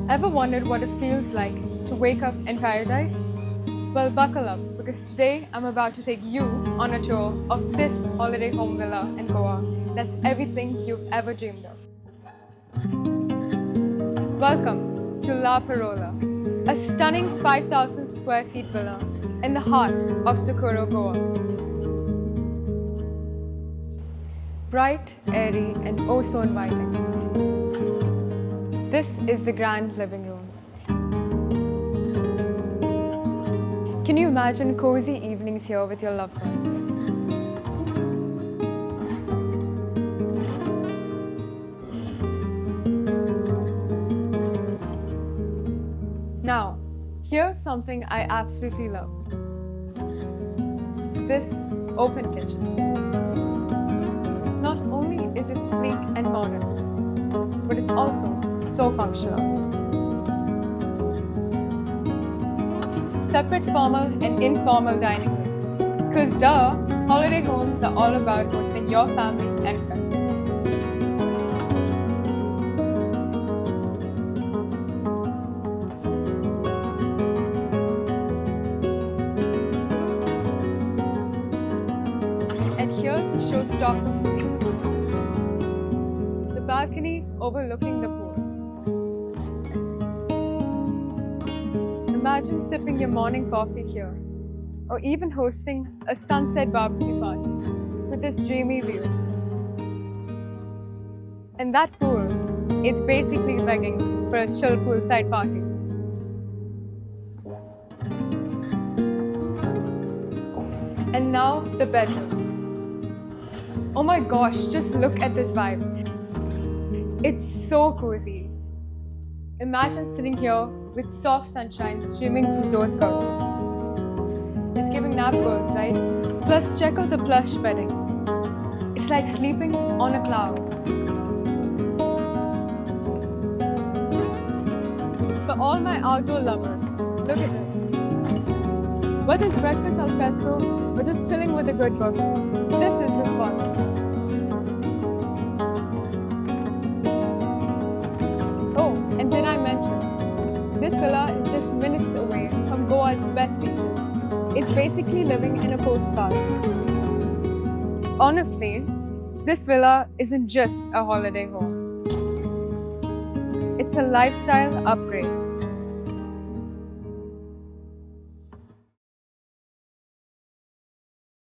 Ever wondered what it feels like to wake up in paradise? Well, buckle up, because today I'm about to take you on a tour of this holiday home villa in Goa that's everything you've ever dreamed of. Welcome to La Parola, a stunning 5,000 square feet villa in the heart of Socorro, Goa. Bright, airy, and oh so inviting. This is the grand living room. Can you imagine cozy evenings here with your loved ones? Now, here's something I absolutely love. This open kitchen. Not only is it sleek and modern, but it's also so functional. Separate formal and informal dining rooms. Because duh, holiday homes are all about hosting your family and friends. And here's the showstopper for me. The balcony overlooking the pool. Imagine sipping your morning coffee here, or even hosting a sunset barbecue party with this dreamy view. And that pool, it's basically begging for a chill poolside party. And now the bedrooms. Oh my gosh, just look at this vibe. It's so cozy. Imagine sitting here with soft sunshine streaming through those curtains. It's giving nap girls, right? Plus, check out the plush bedding. It's like sleeping on a cloud. For all my outdoor lovers, look at this. Whether it's breakfast al fresco or just chilling with a good book, this is the spot. Oh, and did I mention? This villa is just minutes away from Goa's best beaches. It's basically living in a postcard. Honestly, this villa isn't just a holiday home. It's a lifestyle upgrade.